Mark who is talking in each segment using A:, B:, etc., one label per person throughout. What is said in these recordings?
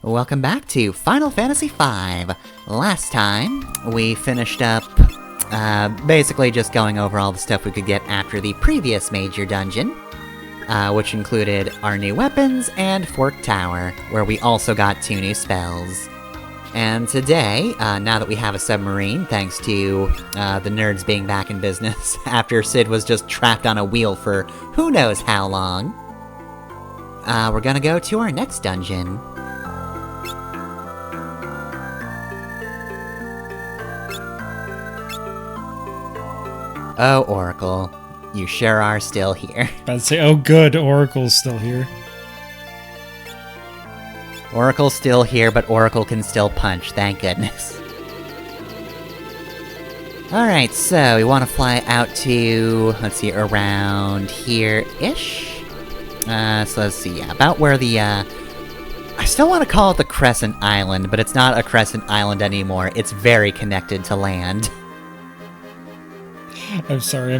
A: Welcome back to Final Fantasy V. Last time, we finished up, basically just going over all the stuff we could get after the previous major dungeon, which included our new weapons and Fork Tower, where we also got 2 new spells. And today, now that we have a submarine, thanks to the nerds being back in business, after Sid was just trapped on a wheel for who knows how long, we're gonna go to our next dungeon. Oh, Oracle, you sure are still here.
B: About to say, oh good, Oracle's still here.
A: Oracle's still here, but Oracle can still punch, thank goodness. Alright, so we want to fly out to, let's see, around here-ish? So let's see, yeah, about where the, I still want to call it the Crescent Island, but it's not a Crescent Island anymore, it's very connected to land.
B: I'm sorry,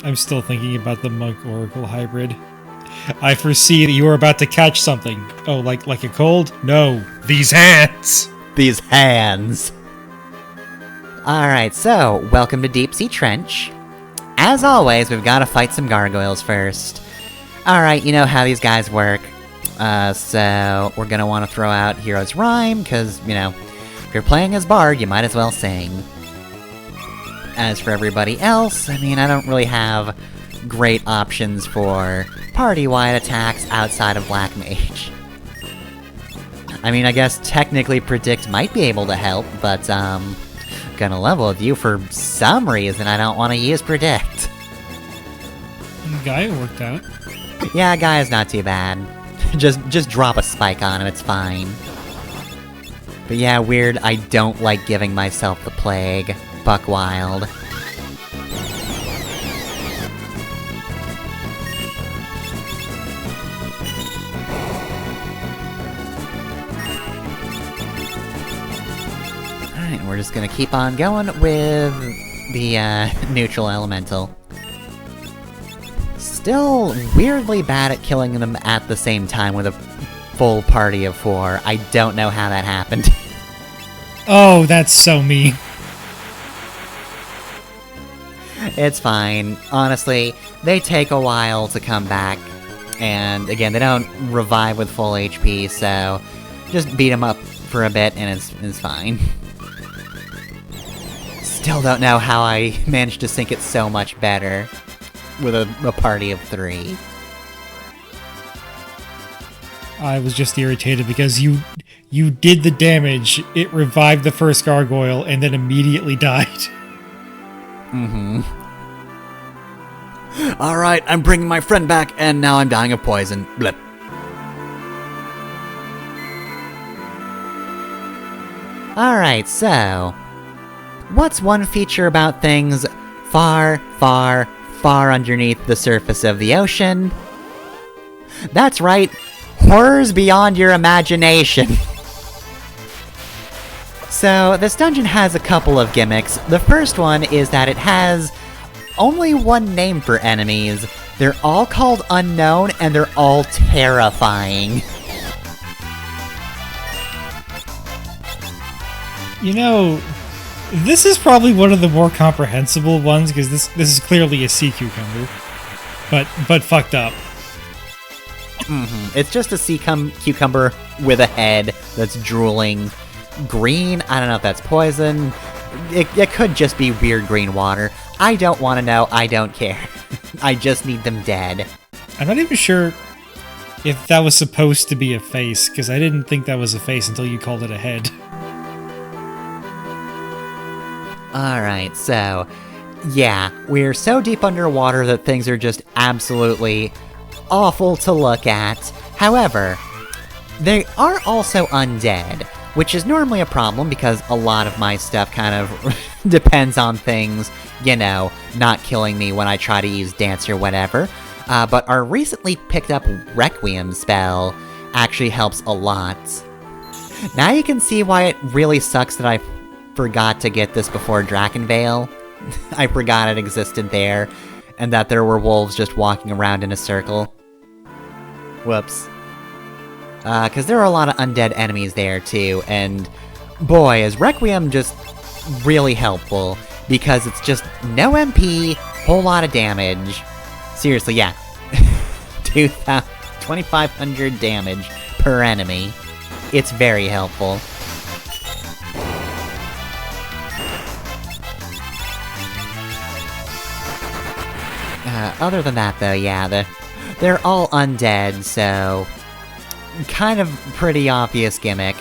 B: I'm still thinking about the Monk-Oracle hybrid. I foresee that you are about to catch something. Oh, like a cold? No, these hands!
A: These hands! Alright, so, welcome to Deep Sea Trench. As always, we've gotta fight some gargoyles first. Alright, you know how these guys work. So, we're gonna want to throw out Hero's Rhyme, cause, you know, if you're playing as Bard, you might as well sing. As for everybody else, I mean, I don't really have great options for party-wide attacks outside of Black Mage. I mean, I guess technically Predict might be able to help, but, gonna level with you for some reason I don't want to use Predict.
B: Guy worked out.
A: Yeah, Guy's not too bad. Just drop a spike on him, it's fine. But yeah, weird, I don't like giving myself the plague. Buck wild. Alright, we're just gonna keep on going with the, neutral elemental. Still weirdly bad at killing them at the same time with a full party of 4. I don't know how that happened.
B: Oh, that's so me.
A: It's fine. Honestly, they take a while to come back. And again, they don't revive with full HP, so just beat them up for a bit and it's fine. Still don't know how I managed to sync it so much better with a party of 3.
B: I was just irritated because you did the damage, it revived the first gargoyle, and then immediately died.
A: Mm-hmm. Alright, I'm bringing my friend back, and now I'm dying of poison. Blip. Alright, so... what's one feature about things far, far, far underneath the surface of the ocean? That's right, horrors beyond your imagination! So, this dungeon has a couple of gimmicks. The first one is that it has only one name for enemies. They're all called Unknown, and they're all terrifying.
B: You know, this is probably one of the more comprehensible ones, because this is clearly a sea cucumber. But fucked up.
A: Mm-hmm. It's just a sea cucumber with a head that's drooling. Green? I don't know if that's poison. It could just be weird green water. I don't want to know, I don't care. I just need them dead.
B: I'm not even sure if that was supposed to be a face, because I didn't think that was a face until you called it a head.
A: Alright, so... yeah, we're so deep underwater that things are just absolutely awful to look at. However, they are also undead, which is normally a problem because a lot of my stuff kind of depends on things, you know, not killing me when I try to use dance or whatever. But our recently picked up Requiem spell actually helps a lot. Now you can see why it really sucks that I forgot to get this before Drakenvale. I forgot it existed there, and that there were wolves just walking around in a circle. Whoops. because there are a lot of undead enemies there too, and boy, is Requiem just really helpful, because it's just no MP, whole lot of damage. Seriously, yeah. 2,500 damage per enemy. It's very helpful. Other than that, though, yeah, they're all undead, so kind of pretty obvious gimmick.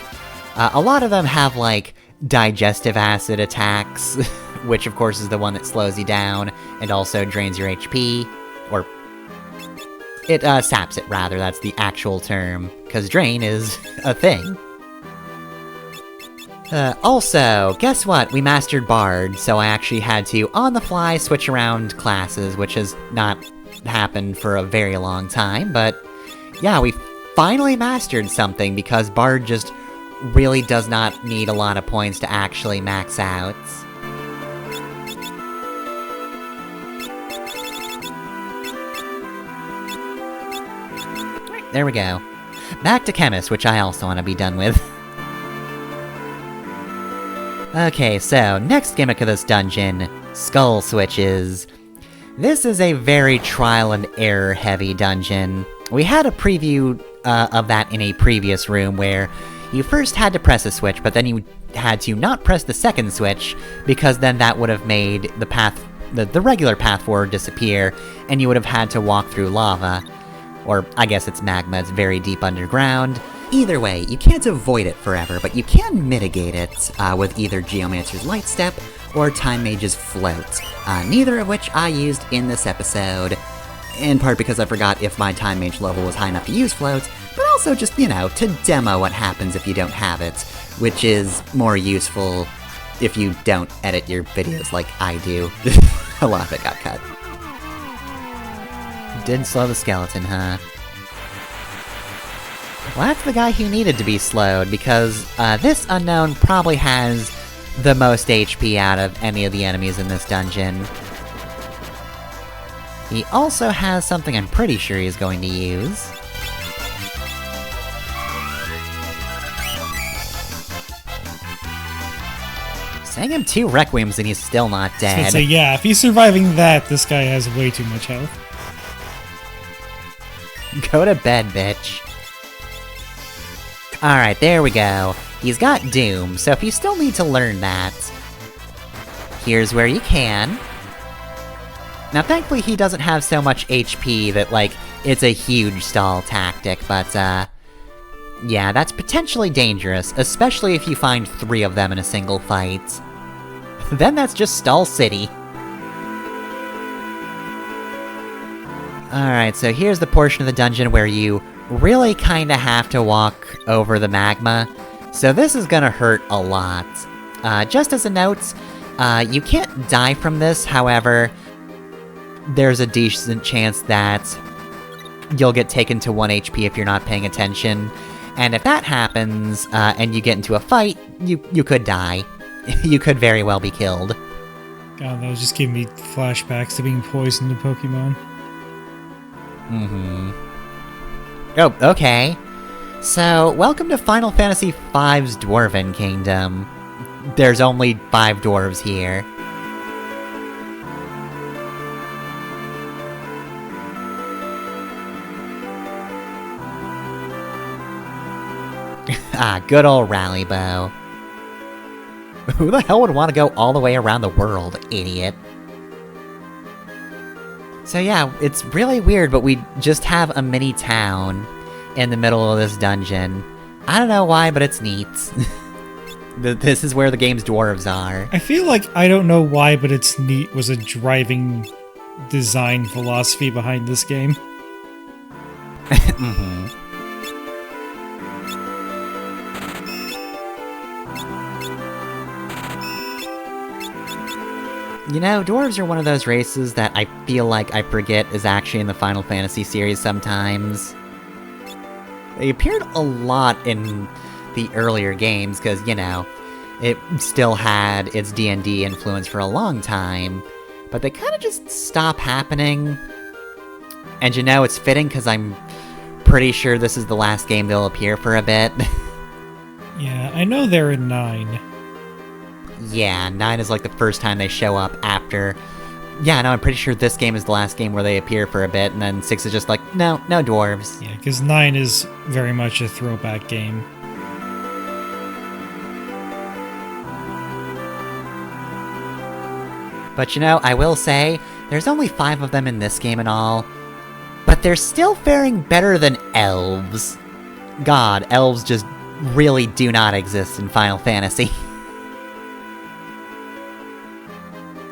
A: A lot of them have, like, digestive acid attacks, which of course is the one that slows you down, and also drains your HP, or... it, saps it, rather, that's the actual term, because drain is a thing. Also, guess what? We mastered Bard, so I actually had to, on the fly, switch around classes, which has not happened for a very long time, but yeah, we finally mastered something, because Bard just really does not need a lot of points to actually max out. There we go. Back to Chemist, which I also want to be done with. Okay, so, next gimmick of this dungeon, Skull Switches. This is a very trial-and-error heavy dungeon. We had a preview of that in a previous room, where you first had to press a switch, but then you had to not press the second switch, because then that would have made the path, the regular path forward disappear, and you would have had to walk through lava. Or, I guess it's magma, it's very deep underground. Either way, you can't avoid it forever, but you can mitigate it with either Geomancer's Light Step or Time Mage's Float, neither of which I used in this episode, in part because I forgot if my Time Mage level was high enough to use Float, but also just, you know, to demo what happens if you don't have it, which is more useful if you don't edit your videos like I do. A lot of it got cut. Didn't slow the skeleton, huh? Well, that's the guy who needed to be slowed, because this unknown probably has the most HP out of any of the enemies in this dungeon. He also has something I'm pretty sure he's going to use. Sang him 2 Requiems and he's still not dead.
B: So yeah, if he's surviving that, this guy has way too much health.
A: Go to bed, bitch. Alright, there we go. He's got Doom, so if you still need to learn that, here's where you can. Now, thankfully he doesn't have so much HP that, like, it's a huge stall tactic, but, yeah, that's potentially dangerous, especially if you find 3 of them in a single fight. Then that's just Stall City. Alright, so here's the portion of the dungeon where you really kinda have to walk over the magma, so this is gonna hurt a lot. Just as a note, you can't die from this, however, there's a decent chance that you'll get taken to 1 HP if you're not paying attention, and if that happens, and you get into a fight, you could die. You could very well be killed.
B: God, that was just giving me flashbacks to being poisoned in Pokemon.
A: Mm-hmm. Oh, okay. So, welcome to Final Fantasy V's Dwarven Kingdom. There's only 5 dwarves here. Ah, good old rally bow. Who the hell would want to go all the way around the world, idiot? So yeah, it's really weird, but we just have a mini town in the middle of this dungeon. I don't know why, but it's neat. This is where the game's dwarves are.
B: I feel like I don't know why, but it's neat was a driving design philosophy behind this game.
A: Mm-hmm. You know, dwarves are one of those races that I feel like I forget is actually in the Final Fantasy series sometimes. They appeared a lot in the earlier games, because, you know, it still had its D&D influence for a long time, but they kind of just stop happening. And you know, it's fitting, because I'm pretty sure this is the last game they'll appear for a bit.
B: Yeah, I know they're in 9.
A: Yeah, 9 is like the first time they show up after... Yeah, no, I'm pretty sure this game is the last game where they appear for a bit, and then 6 is just like, no dwarves.
B: Yeah, because 9 is very much a throwback game.
A: But you know, I will say, there's only 5 of them in this game and all, but they're still faring better than elves. God, elves just really do not exist in Final Fantasy.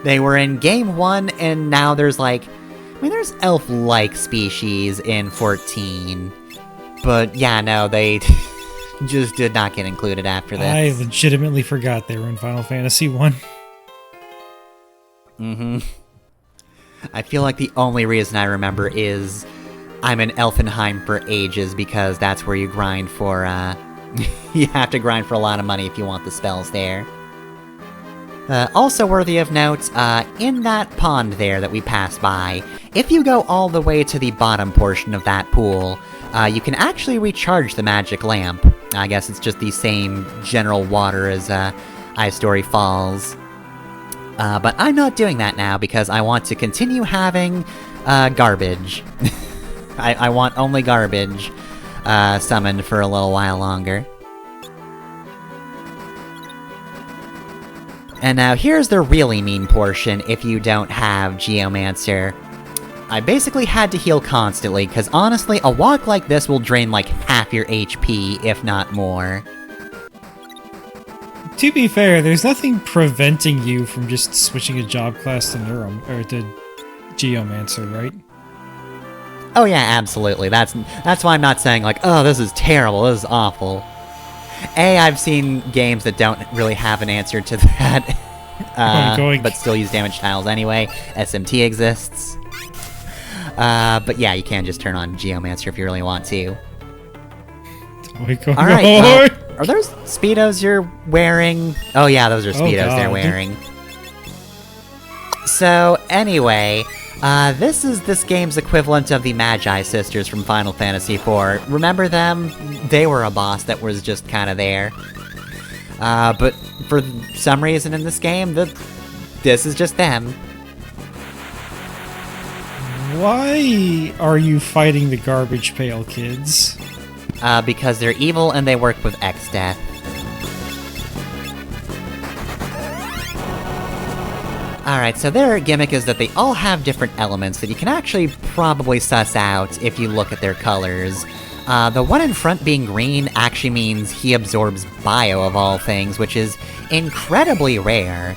A: They were in Game 1, and now there's like... I mean, there's elf-like species in 14. But yeah, no, they just did not get included after this.
B: I legitimately forgot they were in Final Fantasy 1.
A: Mm-hmm. I feel like the only reason I remember is I'm in Elfenheim for ages, because that's where you grind for, you have to grind for a lot of money if you want the spells there. Also worthy of note, in that pond there that we passed by, if you go all the way to the bottom portion of that pool, you can actually recharge the magic lamp. I guess it's just the same general water as, Ice Story Falls. But I'm not doing that now because I want to continue having, garbage. I want only garbage, summoned for a little while longer. And now here's the really mean portion if you don't have Geomancer. I basically had to heal constantly, because honestly, a walk like this will drain like half your HP, if not more.
B: To be fair, there's nothing preventing you from just switching a job class to or to Geomancer, right?
A: Oh yeah, absolutely. That's why I'm not saying like, oh, this is terrible, this is awful. I've seen games that don't really have an answer to that, but still use damage tiles anyway. SMT exists. But yeah, you can just turn on Geomancer if you really want to.
B: Alright,
A: well, are those Speedos you're wearing? Oh yeah, those are Speedos they're wearing. So, anyway, this is this game's equivalent of the Magi sisters from Final Fantasy IV. Remember them? They were a boss that was just kinda there. But for some reason in this game, this is just them.
B: Why are you fighting the Garbage Pail Kids?
A: Because they're evil and they work with X-Death. Alright, so their gimmick is that they all have different elements that you can actually probably suss out if you look at their colors. The one in front being green actually means he absorbs bio of all things, which is incredibly rare.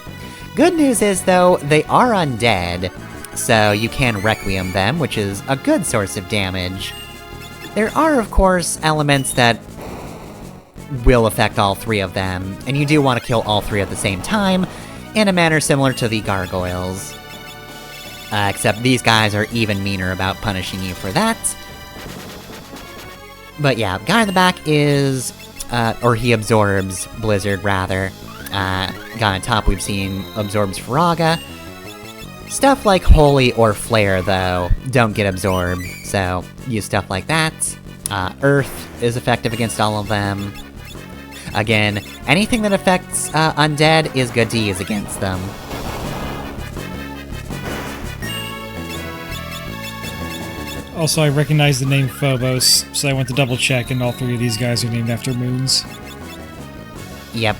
A: Good news is, though, they are undead, so you can Requiem them, which is a good source of damage. There are, of course, elements that will affect all 3 of them, and you do want to kill all 3 at the same time, in a manner similar to the gargoyles. Except these guys are even meaner about punishing you for that. But yeah, guy in the back is, or he absorbs Blizzard, rather. Guy on top we've seen absorbs Faraga. Stuff like Holy or Flare, though, don't get absorbed, so use stuff like that. Earth is effective against all of them. Again, anything that affects undead is good to use against them.
B: Also, I recognize the name Phobos, so I went to double check, and all 3 of these guys are named after moons.
A: Yep.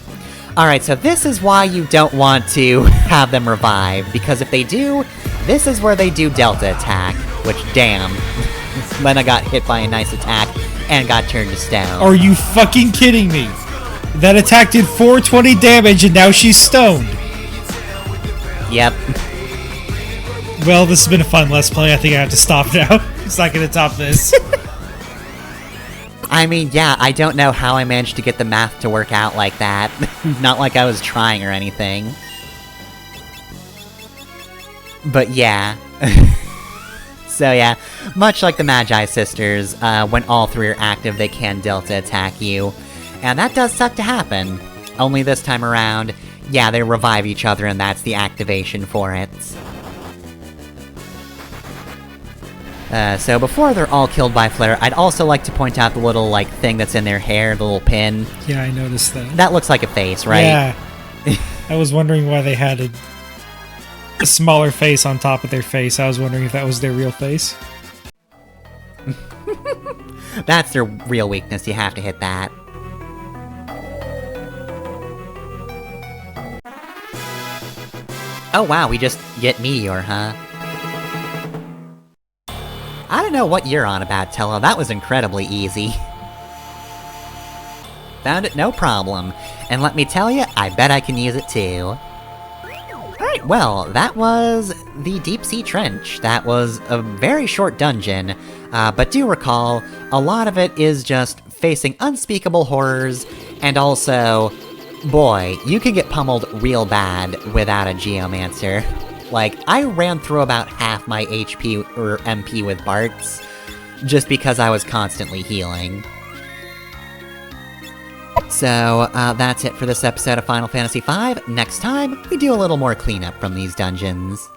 A: Alright, so this is why you don't want to have them revive, because if they do, this is where they do Delta attack, which, damn. Lena got hit by a nice attack, and got turned to stone.
B: Are you fucking kidding me? That attack did 420 damage, and now she's stoned!
A: Yep.
B: Well, this has been a fun Let's Play. I think I have to stop now. It's not gonna top this.
A: I mean, yeah, I don't know how I managed to get the math to work out like that. Not like I was trying or anything. But yeah. So yeah, much like the Magi sisters, when all 3 are active, they can Delta attack you. And that does suck to happen. Only this time around, yeah, they revive each other and that's the activation for it. So before they're all killed by Flare, I'd also like to point out the little, like, thing that's in their hair, the little pin.
B: Yeah, I noticed that.
A: That looks like a face, right?
B: Yeah. I was wondering why they had a smaller face on top of their face. I was wondering if that was their real face.
A: That's their real weakness, you have to hit that. Oh wow, we just get Meteor, huh? I don't know what you're on about, Tello, that was incredibly easy. Found it no problem, and let me tell you, I bet I can use it too. Alright, well, that was the Deep Sea Trench. That was a very short dungeon, but do recall, a lot of it is just facing unspeakable horrors, and also, boy, you can get pummeled real bad without a Geomancer. Like, I ran through about half my HP or MP with Bart's, just because I was constantly healing. So, that's it for this episode of Final Fantasy V. Next time, we do a little more cleanup from these dungeons.